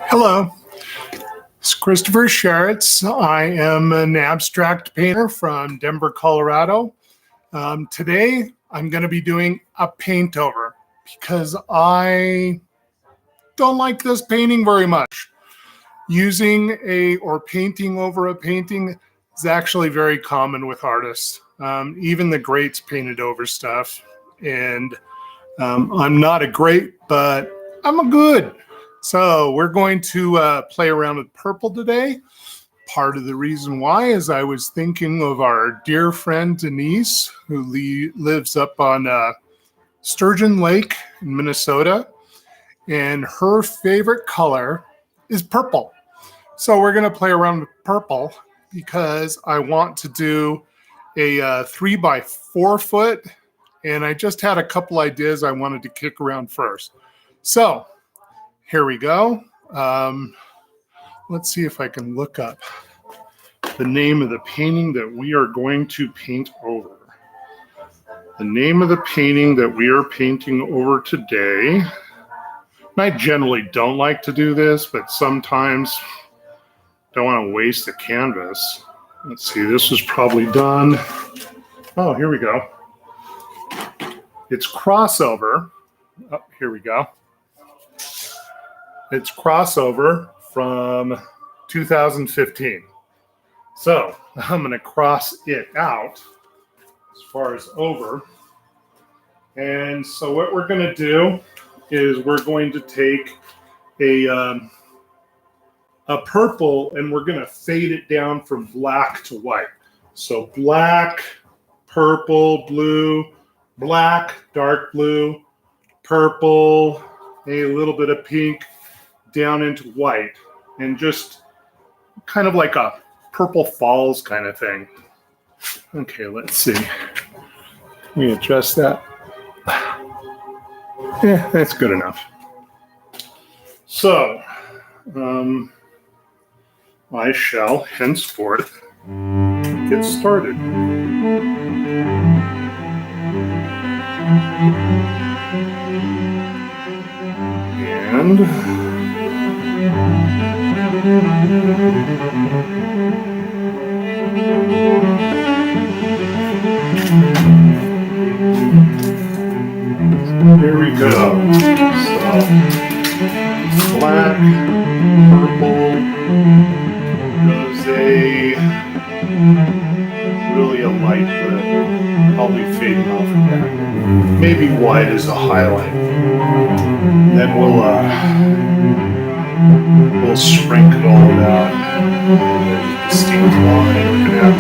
Hello, it's Christopher Sheritz. I am an abstract painter from Denver, Colorado. Today, I'm going to be doing a paint over because I don't like this painting very much. Using or painting over a painting is actually very common with artists. Even the greats painted over stuff. And I'm not a great, but I'm a good. So we're going to play around with purple today. Part of the reason why is I was thinking of our dear friend Denise, who lives up on Sturgeon Lake in Minnesota, and her favorite color is purple. So we're going to play around with purple because I want to do a 3x4 foot, and I just had a couple ideas I wanted to kick around first. So here we go. Let's see if I can look up the name of the painting that we are going to paint over. The name of the painting that we are painting over today. I generally don't like to do this, but sometimes don't want to waste the canvas. Let's see, this was probably done. Oh, here we go. It's Crossover. Oh, here we go. It's Crossover from 2015. So I'm going to cross it out as far as over. And so what we're going to do is we're going to take a purple and we're going to fade it down from black to white. So black, purple, blue, black, dark blue, purple, a little bit of pink down into white, and just kind of like a purple falls kind of thing. Okay, let's see. Let me adjust that. Yeah, that's good enough. So, I shall henceforth get started. And here we go. So, black, purple, rose, really a light, but probably fading off again. Maybe white is a highlight. Then we'll sprinkle all that distinct line we're gonna have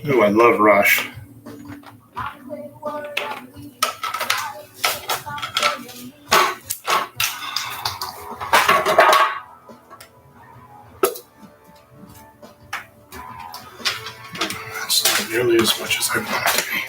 Ooh, I love Rush. That's not nearly as much as I want it to be.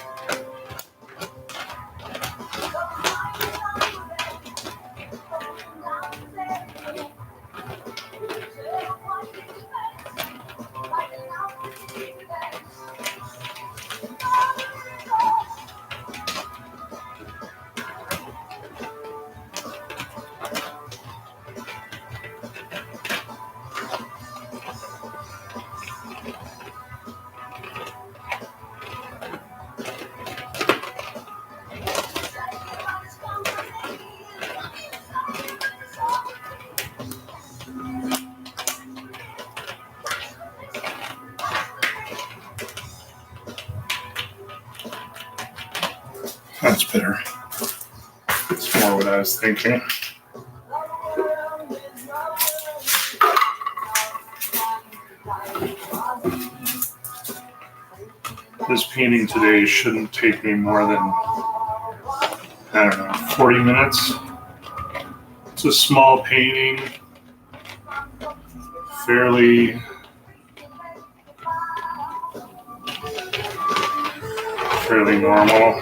That's better. It's more what I was thinking. This painting today shouldn't take me more than, 40 minutes. It's a small painting, fairly normal.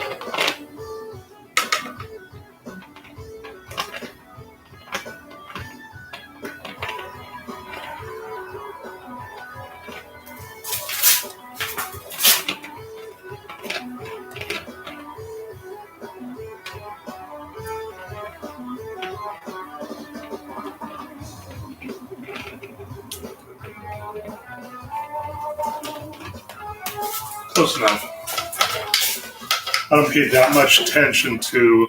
Close enough. I don't pay that much attention to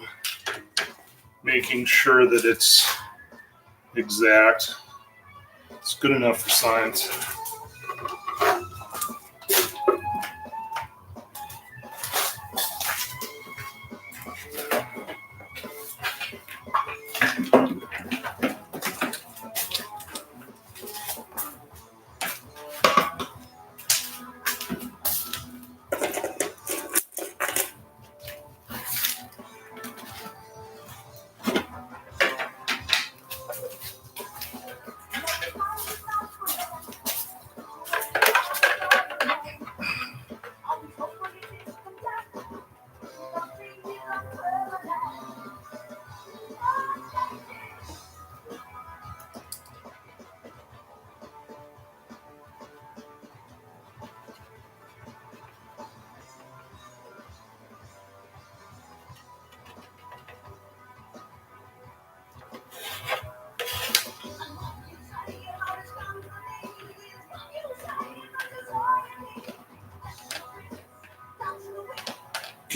making sure that it's exact. It's good enough for science.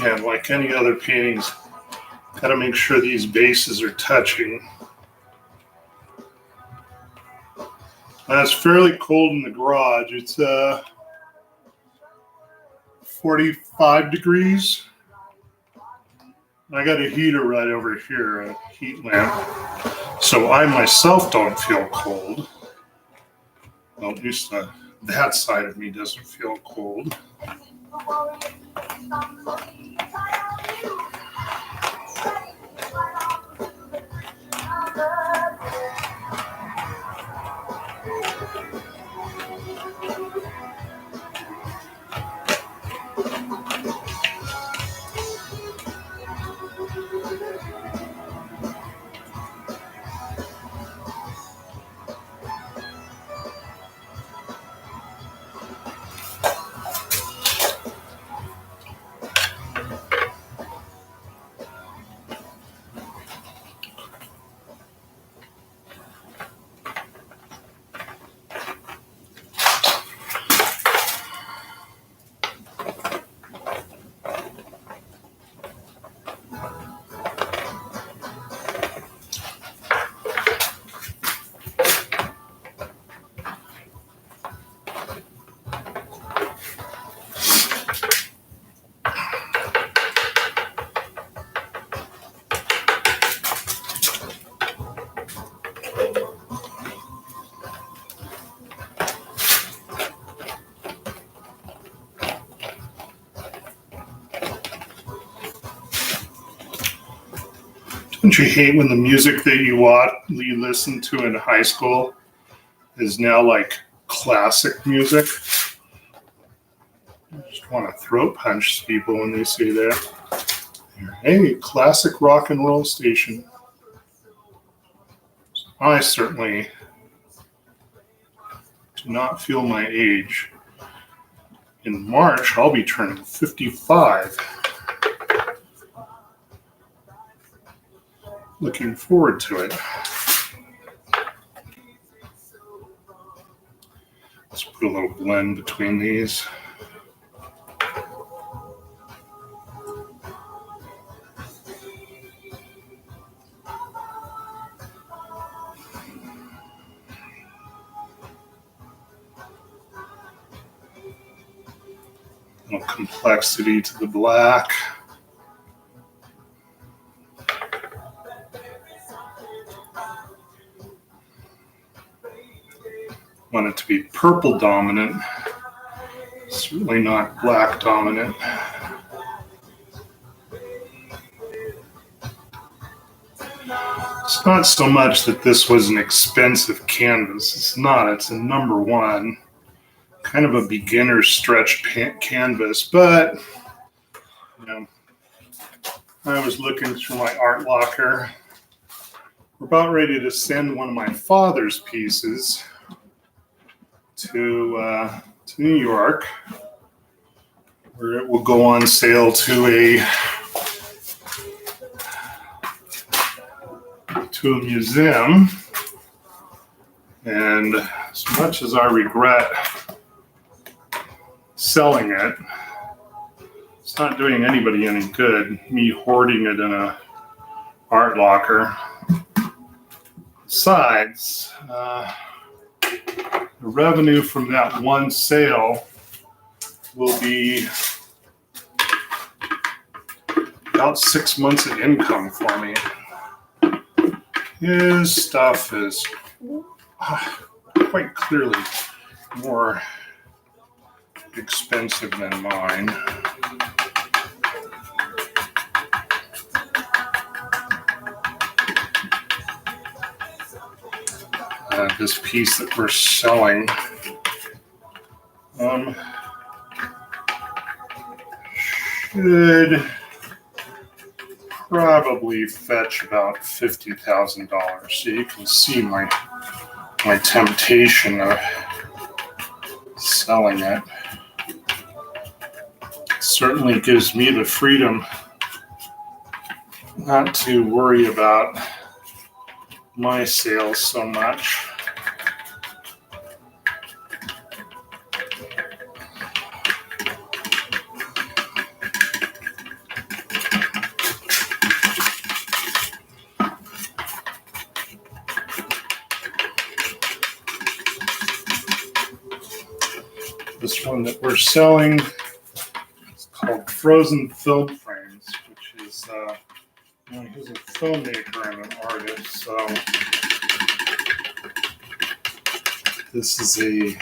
Again, like any other paintings, got to make sure these bases are touching. And it's fairly cold in the garage. It's 45 degrees. I got a heater right over here, a heat lamp. So I myself don't feel cold. Well, at least that side of me doesn't feel cold. Don't you hate when the music that you listened to in high school is now like classic music? I just want to throat punch people when they say that. Hey, classic rock and roll station. I certainly do not feel my age. In March, I'll be turning 55. Looking forward to it. Let's put a little blend between these. A little complexity to the black. Want it to be purple dominant, certainly not black dominant. It's not so much that this was an expensive canvas. It's not. It's a number one, kind of a beginner stretch canvas, but you know, I was looking through my art locker. We're about ready to send one of my father's pieces to New York, where it will go on sale to a museum. And as much as I regret selling it, it's not doing anybody any good, me hoarding it in a art locker. Besides, the revenue from that one sale will be about 6 months of income for me. His stuff is quite clearly more expensive than mine. This piece that we're selling should probably fetch about $50,000. So you can see my temptation of selling it. It certainly gives me the freedom not to worry about my sales so much. This one that we're selling is called Frozen Film Frames, which is, he's a filmmaker and an artist. So this is a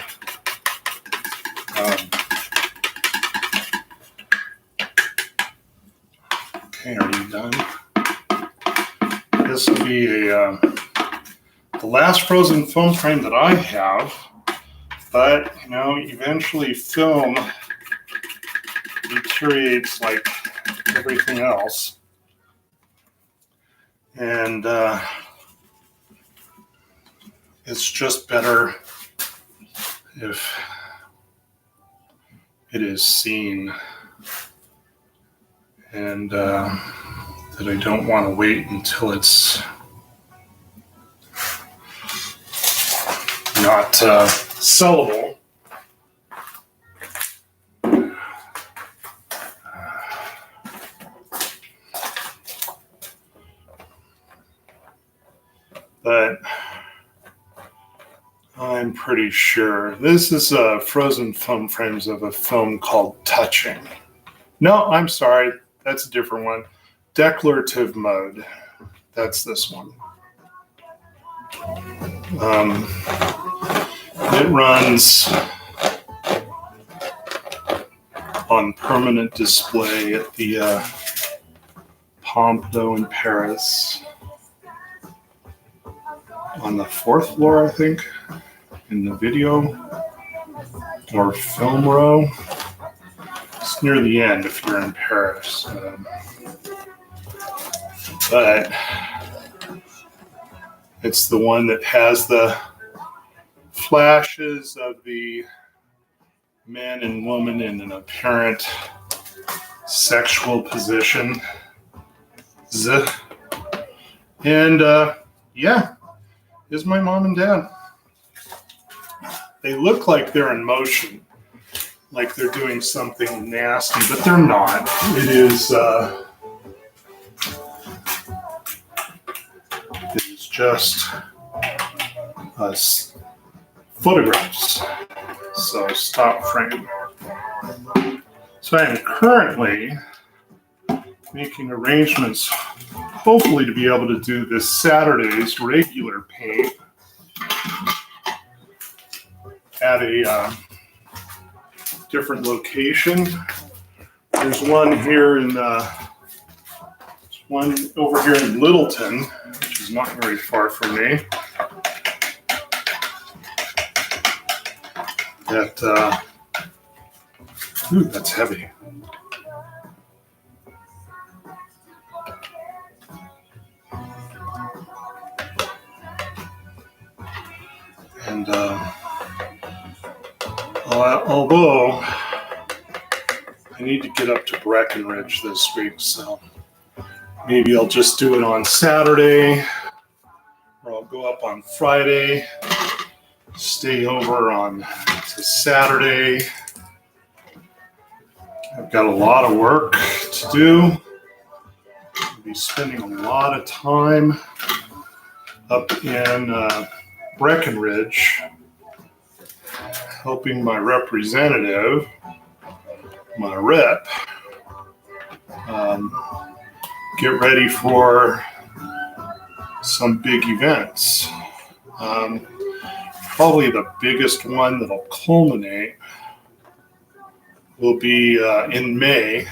okay, are you done? This will be the last frozen film frame that I have. But, eventually film deteriorates like everything else. And it's just better if it is seen. And that I don't want to wait until it's not sellable. But I'm pretty sure this is frozen film frames of a film called Touching. No, I'm sorry. That's a different one. Declarative Mode. That's this one. It runs on permanent display at the Pompidou in Paris. on the fourth floor, I think, in the video or film row. It's near the end if you're in Paris. But it's the one that has the flashes of the man and woman in an apparent sexual position. And yeah, here's my mom and dad. They look like they're in motion, like they're doing something nasty, but they're not. It is just photographs. So stop frame. So I am currently making arrangements, hopefully to be able to do this Saturday's regular paint at a different location. There's one here in one over here in Littleton, which is not very far from me. That ooh, that's heavy. And although I need to get up to Breckenridge this week, so maybe I'll just do it on Saturday, or I'll go up on Friday, stay over on to Saturday. I've got a lot of work to do. I'll be spending a lot of time up in Breckenridge, helping my representative, my rep, get ready for some big events. Probably the biggest one that'll culminate will be in May.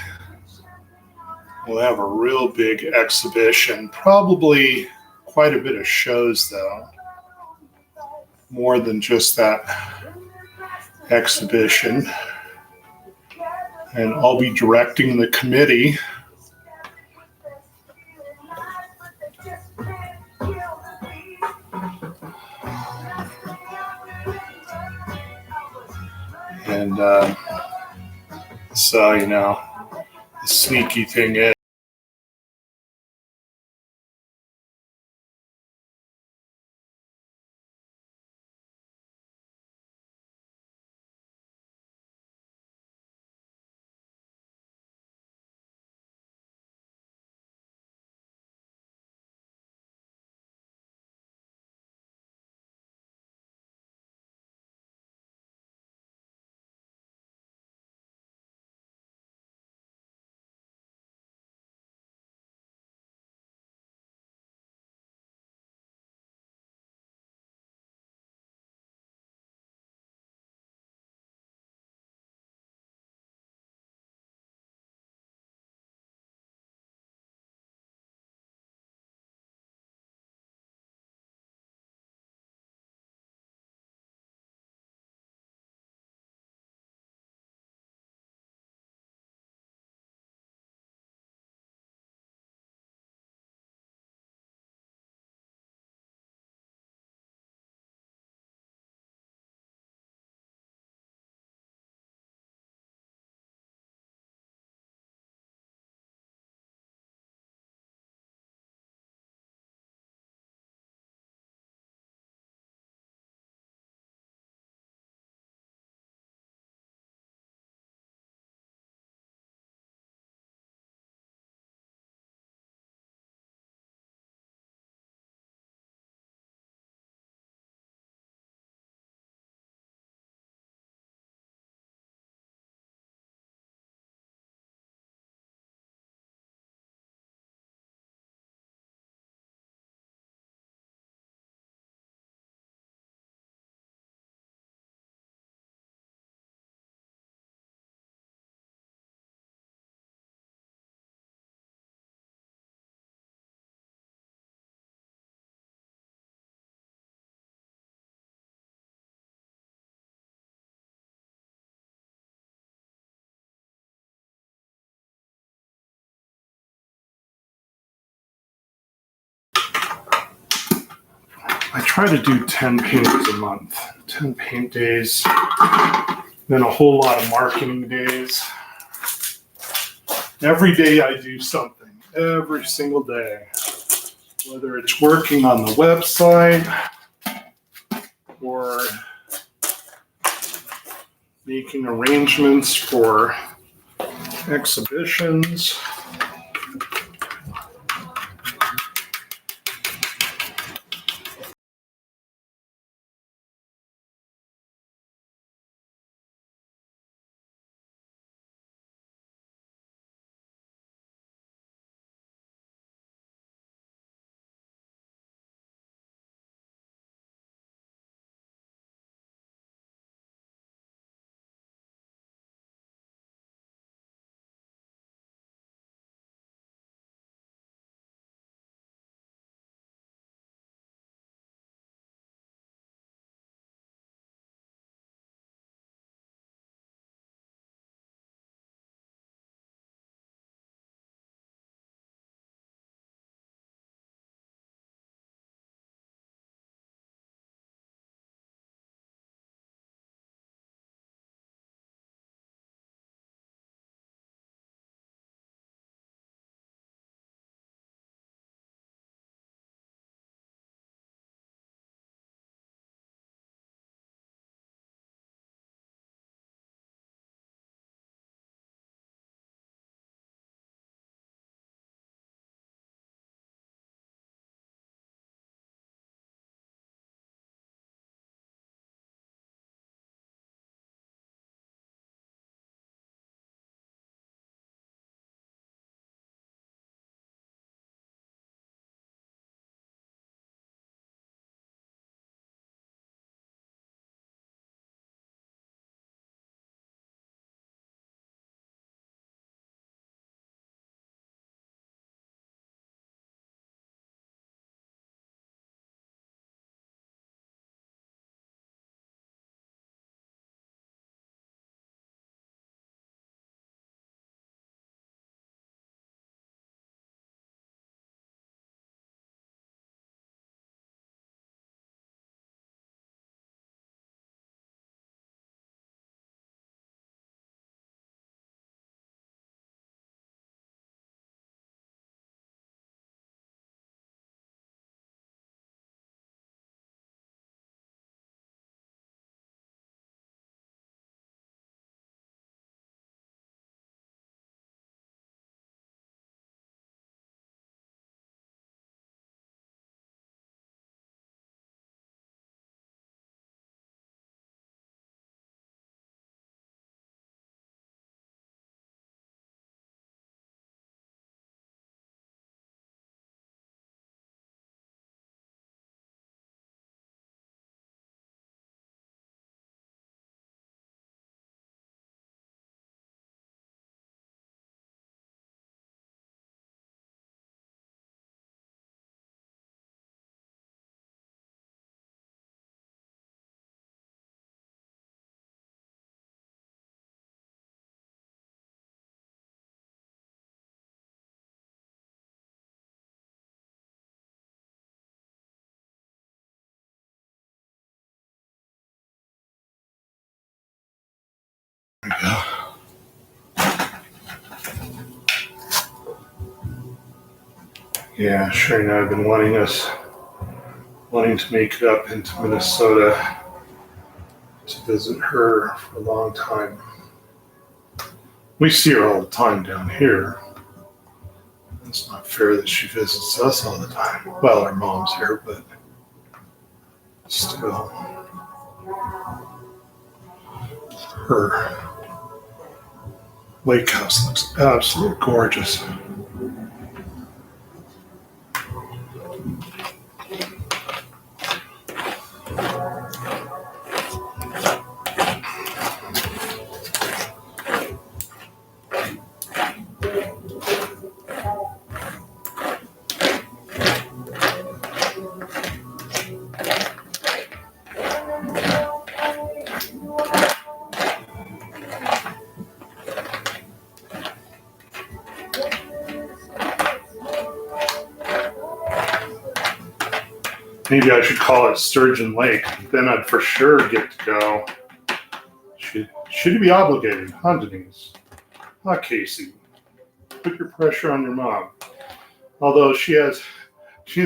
We'll have a real big exhibition, probably quite a bit of shows though, more than just that exhibition. And I'll be directing the committee. And so, you know, the sneaky thing is, I try to do 10 paintings a month, 10 paint days, then a whole lot of marketing days. Every day I do something, every single day, whether it's working on the website or making arrangements for exhibitions. Yeah, sure. I've been wanting to make it up into Minnesota to visit her for a long time. We see her all the time down here. It's not fair that she visits us all the time. Well, her mom's here, but still, her lake house looks absolutely gorgeous. Maybe I should call it Sturgeon Lake. Then I'd for sure get to go. Should you be obligated, huh, Denise? Huh, Casey? Put your pressure on your mom. Although she's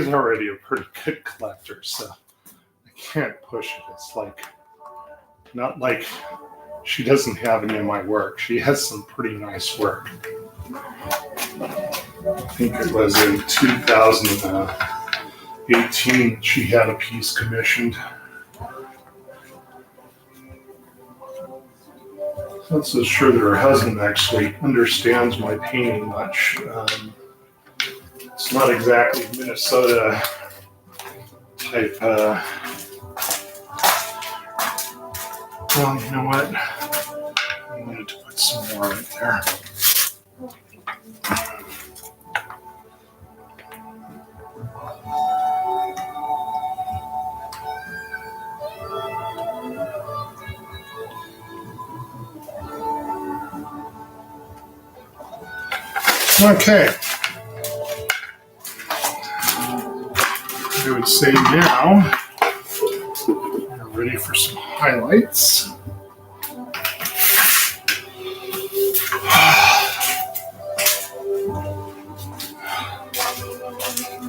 already a pretty good collector, so I can't push it. It's not like she doesn't have any of my work. She has some pretty nice work. I think it was in 2018 she had a piece commissioned. Not so sure that her husband actually understands my painting much. It's not exactly Minnesota type. Well, you know what? I wanted to put some more right there. Okay. I would say now we're ready for some highlights.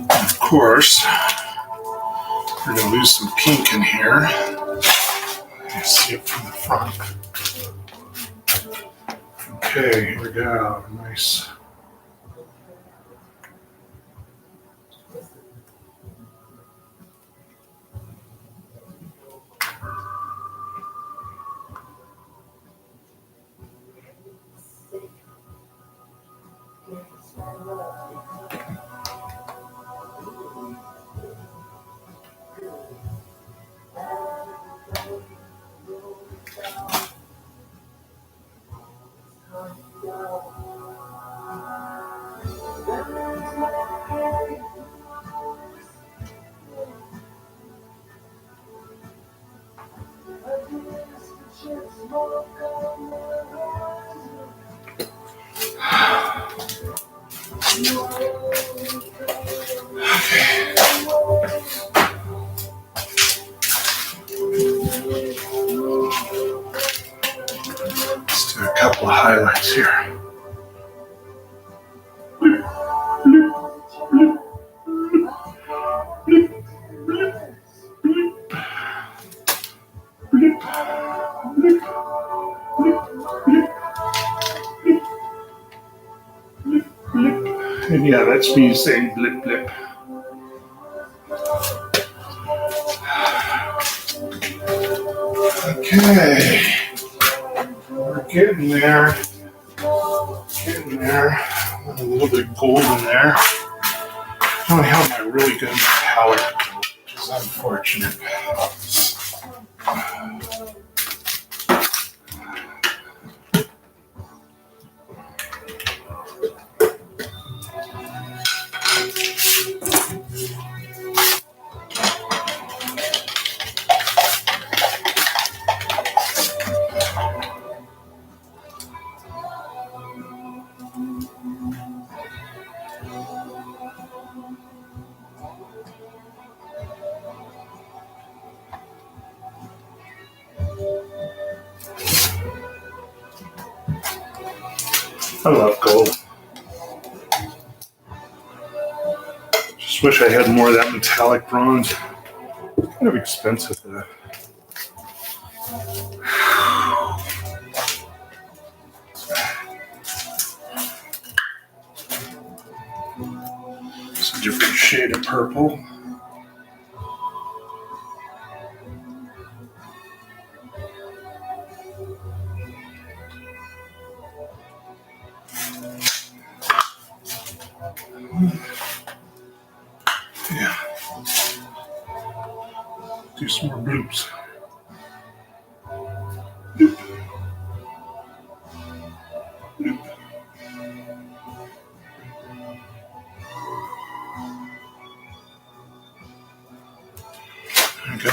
Of course, we're going to lose some pink in here. You see it from the front. Okay, here we go. Nice. Let's do a couple of highlights here. And yeah, that's me saying blip blip. Okay, we're getting there. Getting there. A little bit of gold in there. I don't have my really good palette, which is unfortunate. I love gold. Just wish I had more of that metallic bronze. Kind of expensive though. It's a different shade of purple. Yeah. Do some more bloops. Bloop. Bloop. There we go.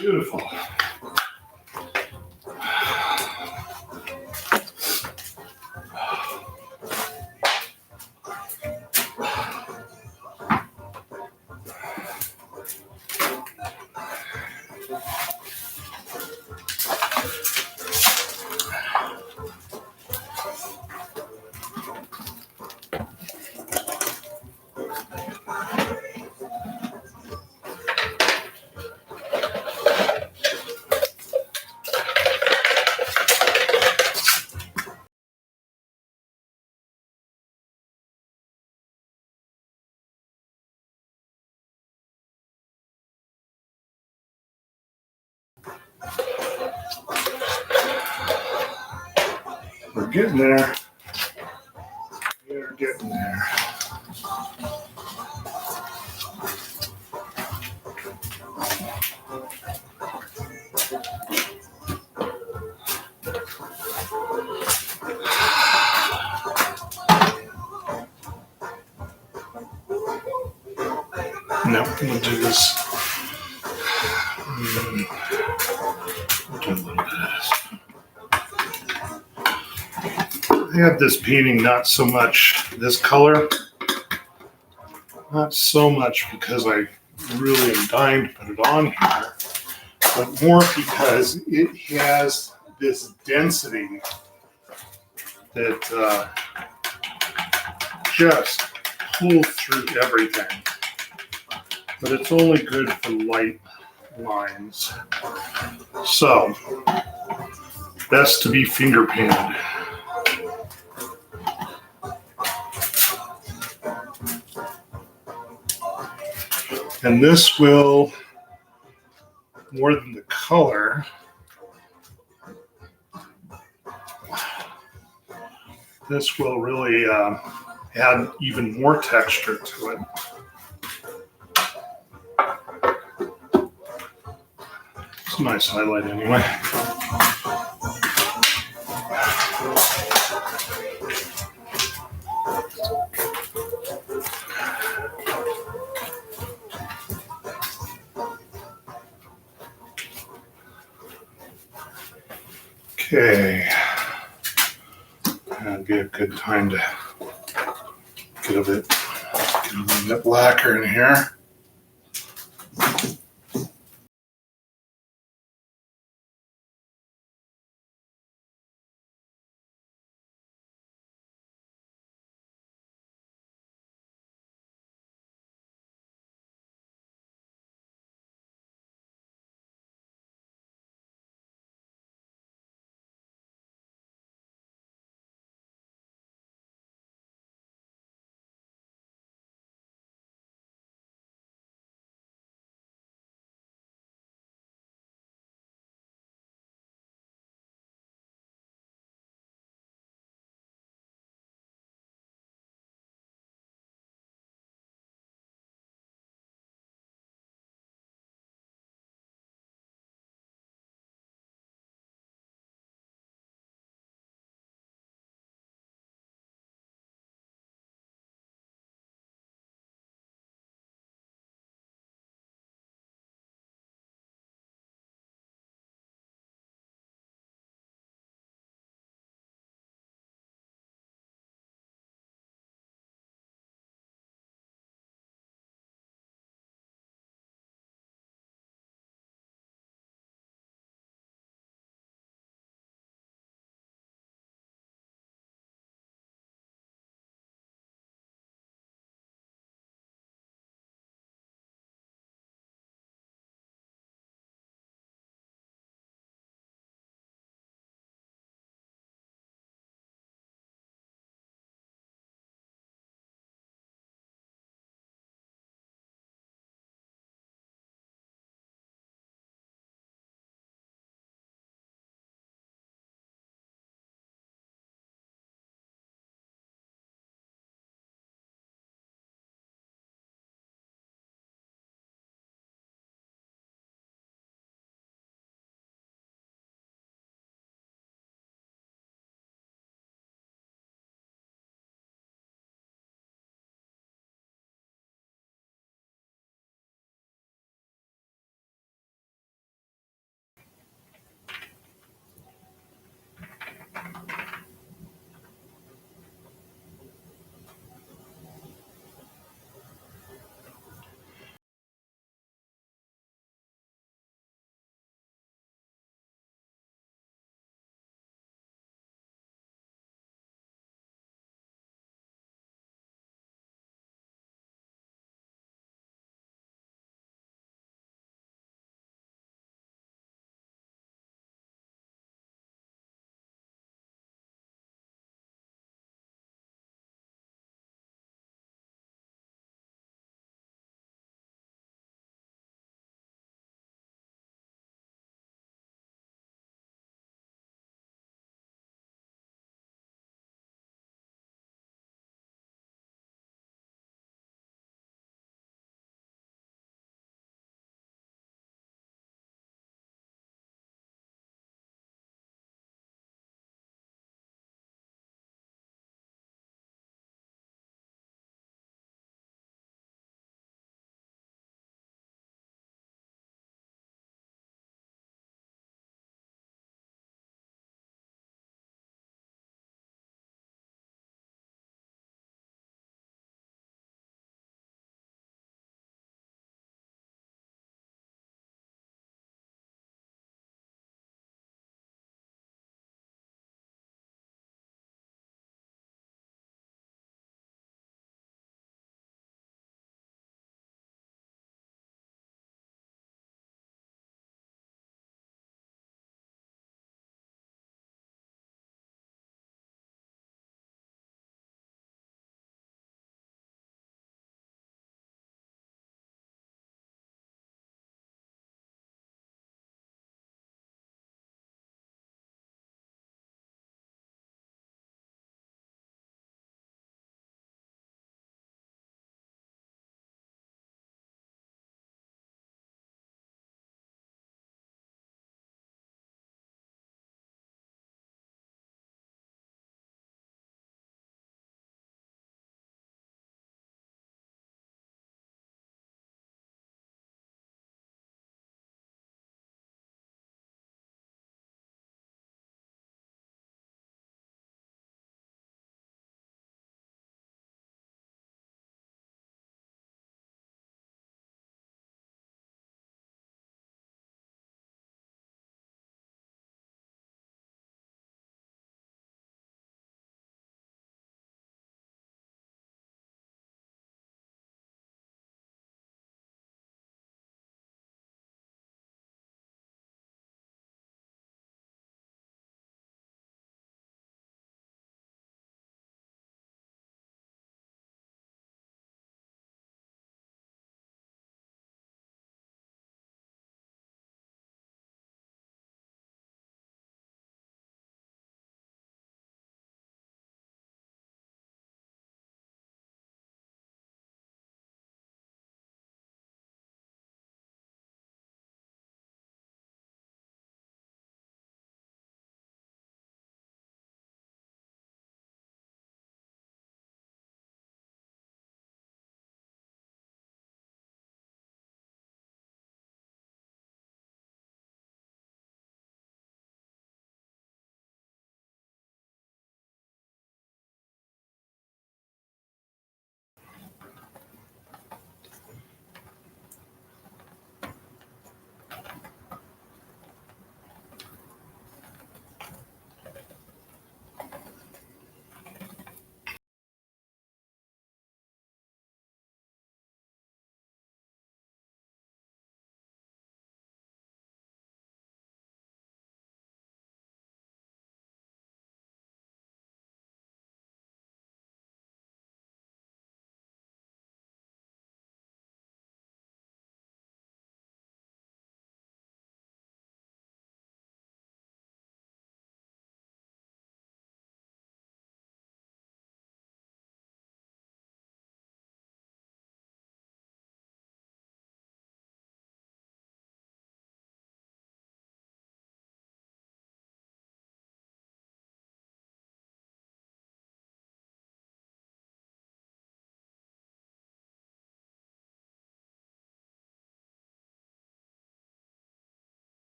Beautiful. We're getting there. We're getting there. No, we'll do this. We'll do a little bit of this. I have this painting not so much this color, not so much because I really am dying to put it on here, but more because it has this density that just pulls through everything. But it's only good for light lines. So, best to be finger painted. And this will, more than the color, this will really add even more texture to it. It's a nice highlight anyway. Okay, that'd be a good time to get a little bit blacker in here.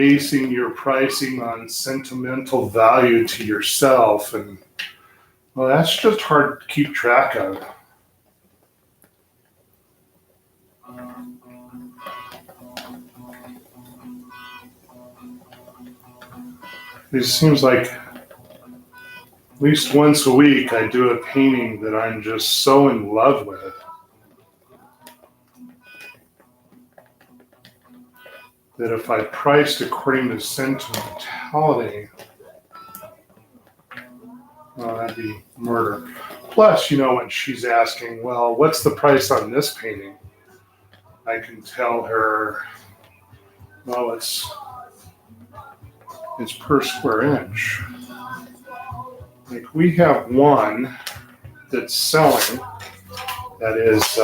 basing your pricing on sentimental value to yourself, and well, that's just hard to keep track of. It seems like at least once a week I do a painting that I'm just so in love with that if I priced according to sentimentality, well, that'd be murder. Plus, when she's asking, well, what's the price on this painting? I can tell her, well, it's per square inch. Like we have one that's selling that is,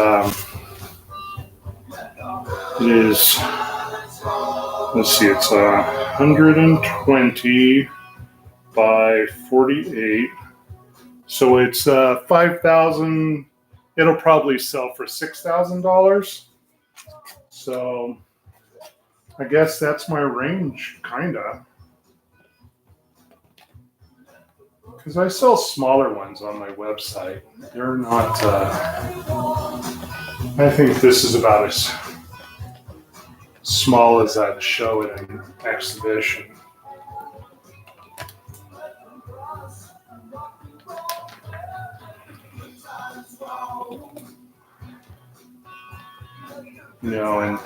let's see, it's 120 by 48. So it's 5,000. It'll probably sell for $6,000. So I guess that's my range, kinda. Because I sell smaller ones on my website. They're not, I think this is about as small as I'd show at an exhibition. And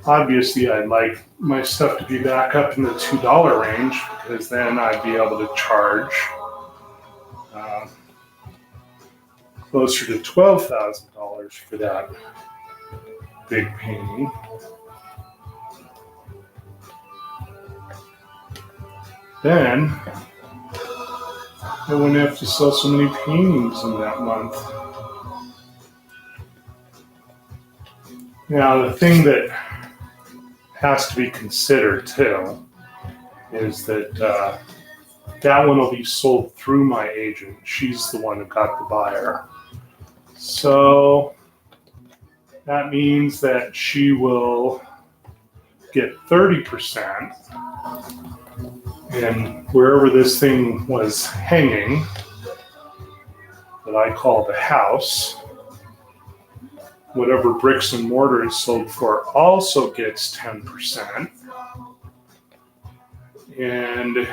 obviously I'd like my stuff to be back up in the $2 range, because then I'd be able to charge closer to $12,000 for that big painting. Then I wouldn't have to sell so many paintings in that month. Now, the thing that has to be considered too is that that one will be sold through my agent. She's the one who got the buyer. So that means that she will get 30%. And wherever this thing was hanging, that I call the house, whatever bricks and mortar is sold for also gets 10%. And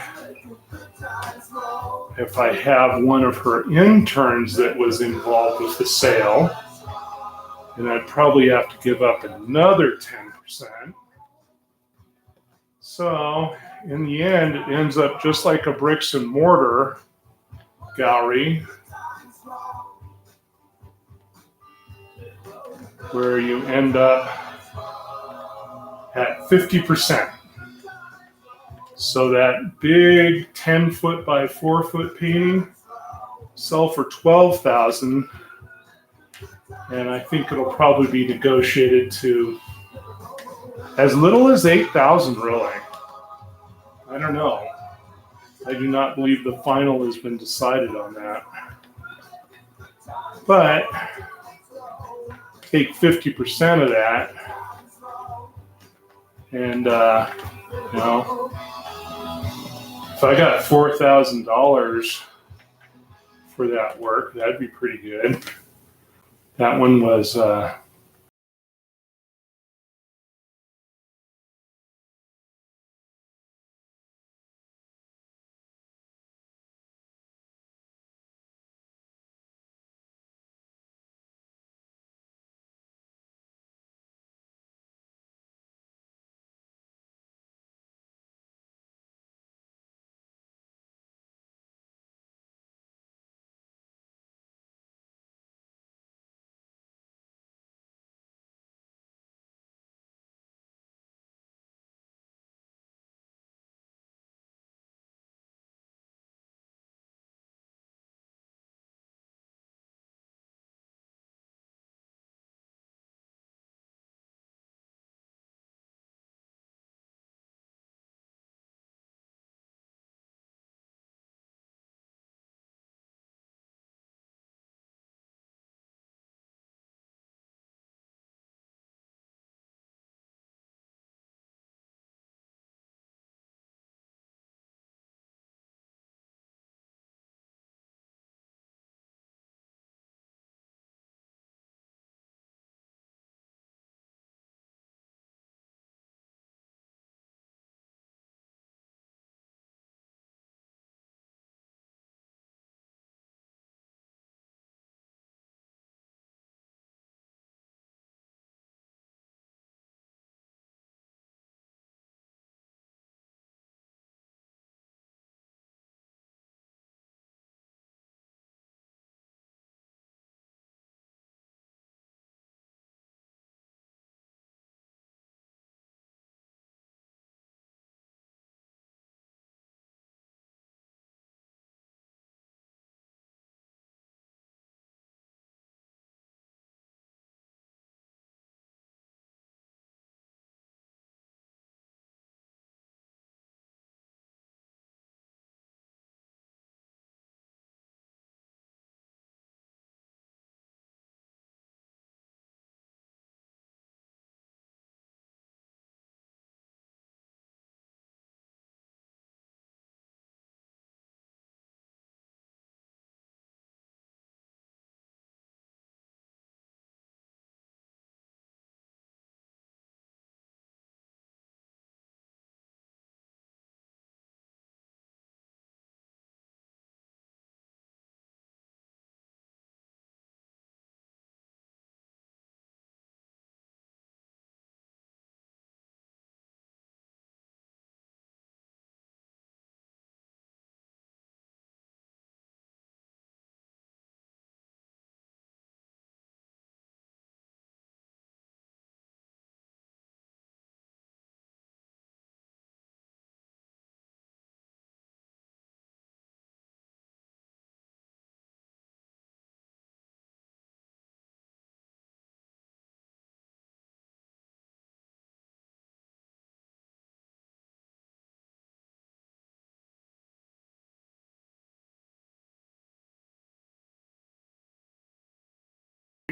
if I have one of her interns that was involved with the sale, then I'd probably have to give up another 10%. So in the end, it ends up just like a bricks and mortar gallery, where you end up at 50%. So that big 10-foot by 4-foot painting sell for $12,000, and I think it'll probably be negotiated to as little as $8,000. Really, I don't know. I do not believe the final has been decided on that, but take 50% of that, and if I got $4,000 for that work, that'd be pretty good. That one was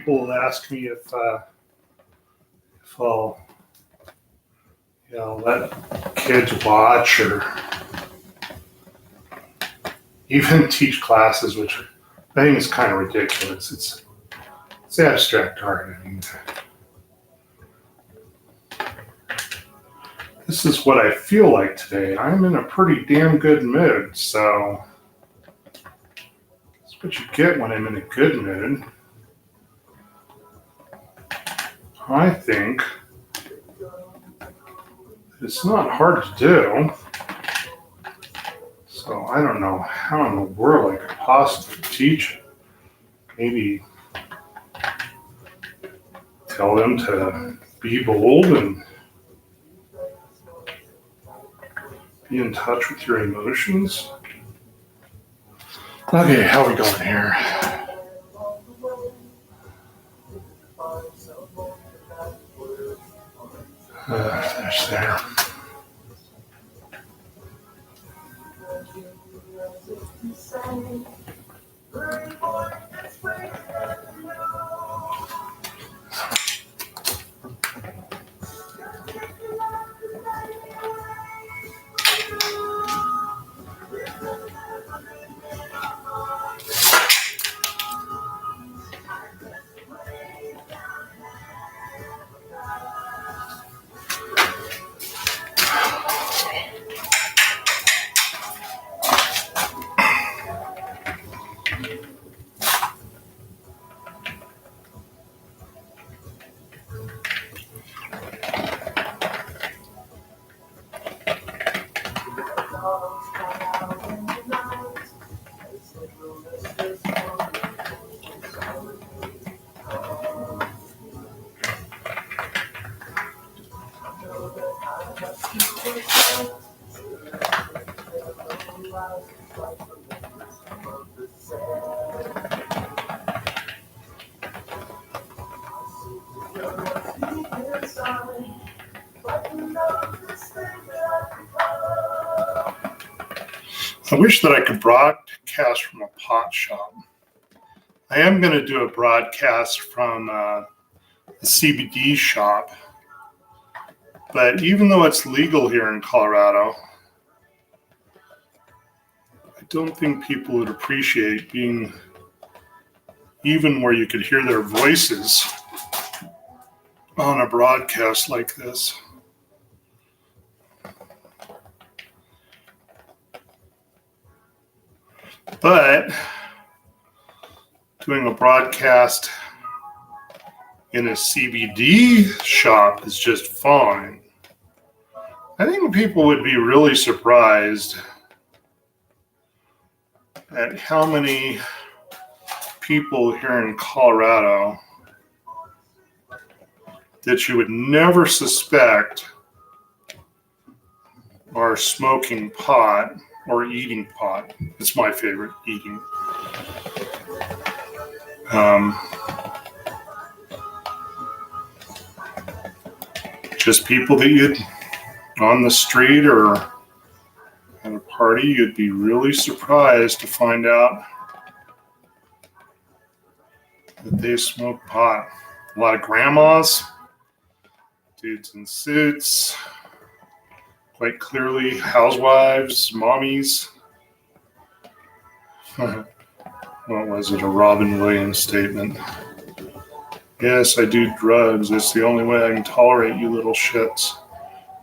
people will ask me if I'll, let kids watch or even teach classes, which I think is kind of ridiculous. It's abstract art. I mean, this is what I feel like today. I'm in a pretty damn good mood, so that's what you get when I'm in a good mood. I think it's not hard to do. So I don't know how in the world I could possibly teach it. Maybe tell them to be bold and be in touch with your emotions. Okay, how are we going here? There's there. I wish that I could broadcast from a pot shop. I am going to do a broadcast from a CBD shop, but even though it's legal here in Colorado, I don't think people would appreciate being even where you could hear their voices on a broadcast like this. But doing a broadcast in a CBD shop is just fine. I think people would be really surprised at how many people here in Colorado that you would never suspect are smoking pot or eating pot. It's my favorite, eating. Just people that you'd on the street or at a party, you'd be really surprised to find out that they smoke pot. A lot of grandmas, dudes in suits, quite clearly housewives, mommies. What was it, a Robin Williams statement? Yes, I do drugs. It's the only way I can tolerate you little shits.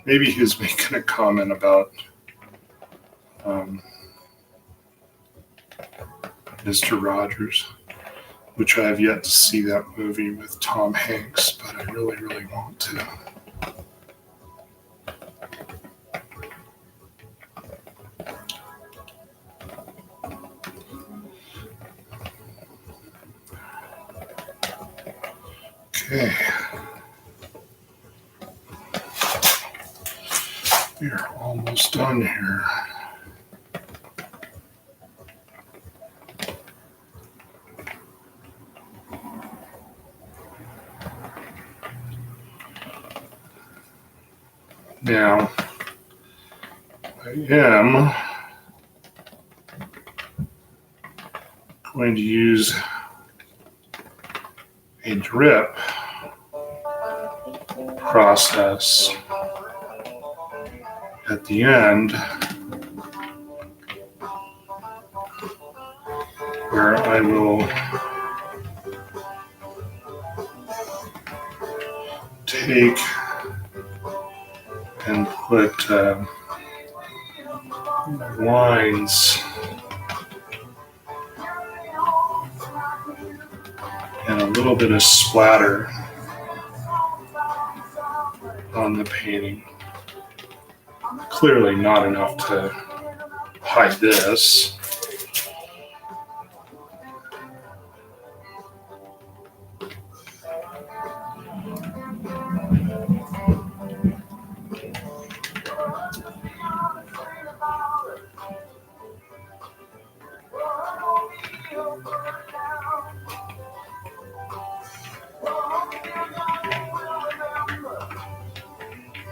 Maybe he was making a comment about Mr. Rogers, which I have yet to see that movie with Tom Hanks, but I really, really want to. Okay. We're almost done here. Now, I am going to use a drip process at the end where I will take and put lines and a little bit of splatter on the painting. Clearly not enough to hide this.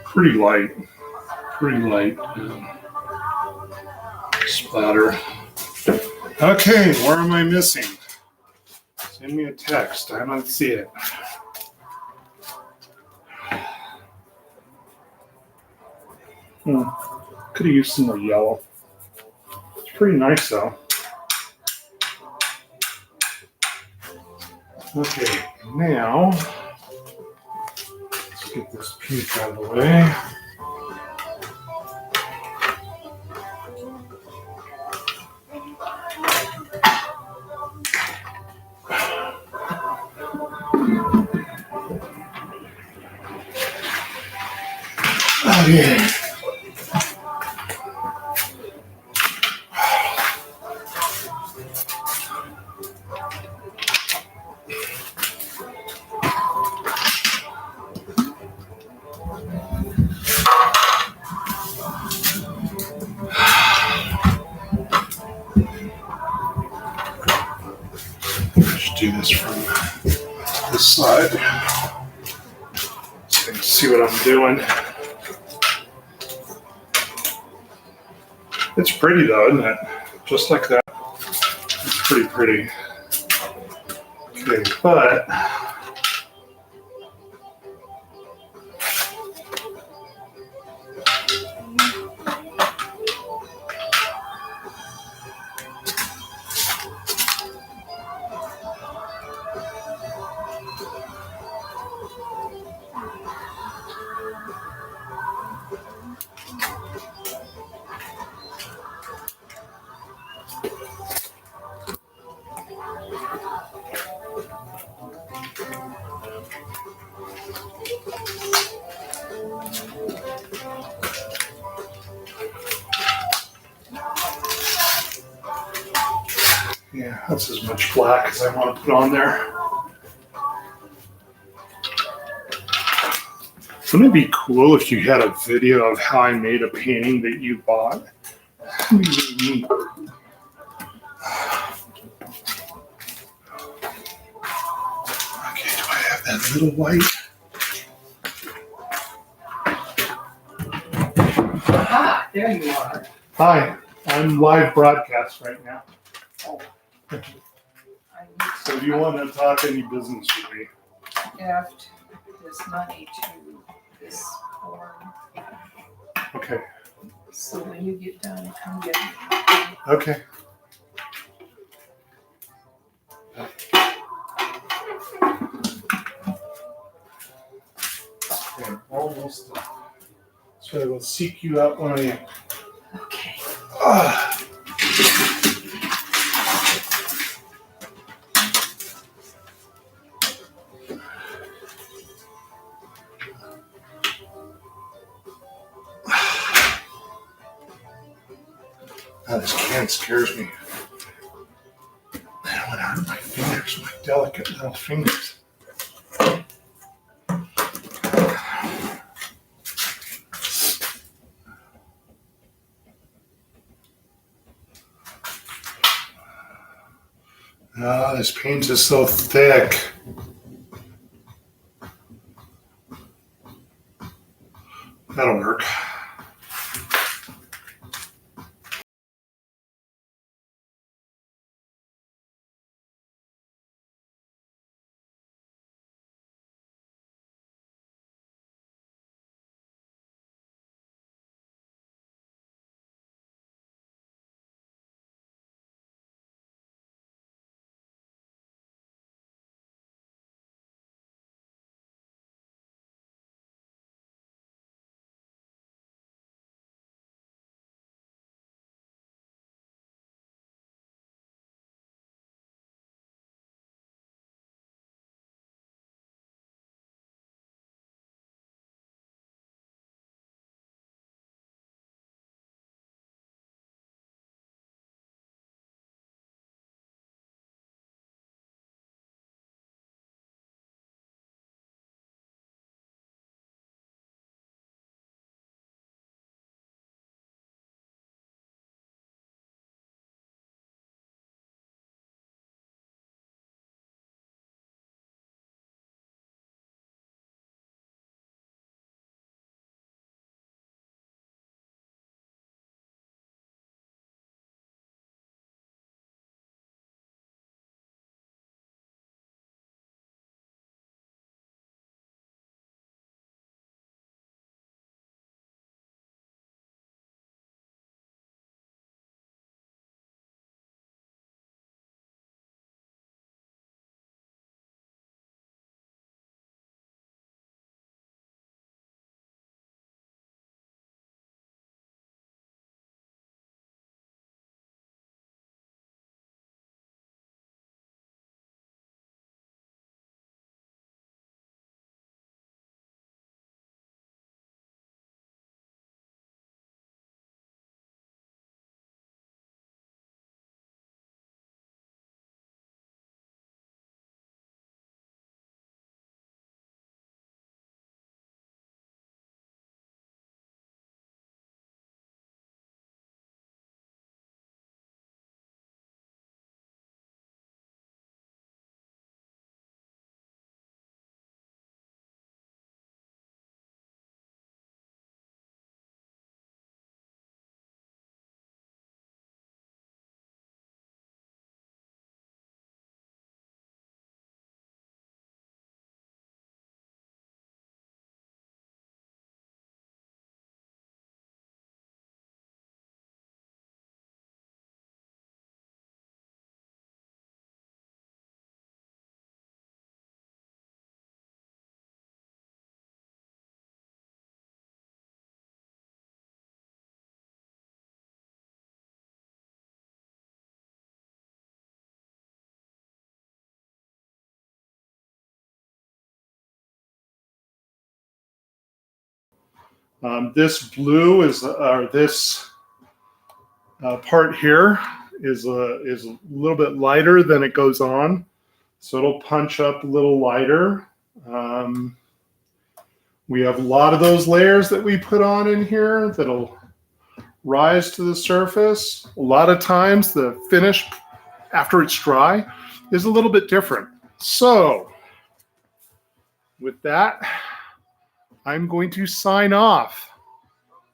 Pretty light splatter. Okay, where am I missing? Send me a text. I don't see it. Could have used some more yellow. It's pretty nice though. Okay, now let's get this pink out of the way. Okay. Let's do this from this side so you can see what I'm doing. It's pretty though, isn't it? Just like that. It's pretty pretty. Okay, but yeah, that's as much black as I want to put on there. Wouldn't it be cool if you had a video of how I made a painting that you bought? That'd be really neat. Okay, do I have that little white? Ah, there you are. Hi, I'm live broadcast right now. So do you want to talk any business with me? Gift this money to this form. Okay. So when you get done, come get it. Okay. Okay, almost done. So I will seek you out when I am. Okay. Oh, this can scares me. I don't want to hurt my fingers, my delicate little fingers. Oh, this paint is so thick. That'll work. This blue is, or this part here is a little bit lighter than it goes on. So it'll punch up a little lighter. We have a lot of those layers that we put on in here that'll rise to the surface. A lot of times the finish after it's dry is a little bit different. So with that, I'm going to sign off.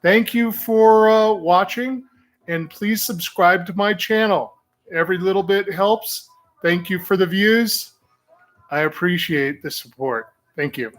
Thank you for watching, and please subscribe to my channel. Every little bit helps. Thank you for the views. I appreciate the support. Thank you.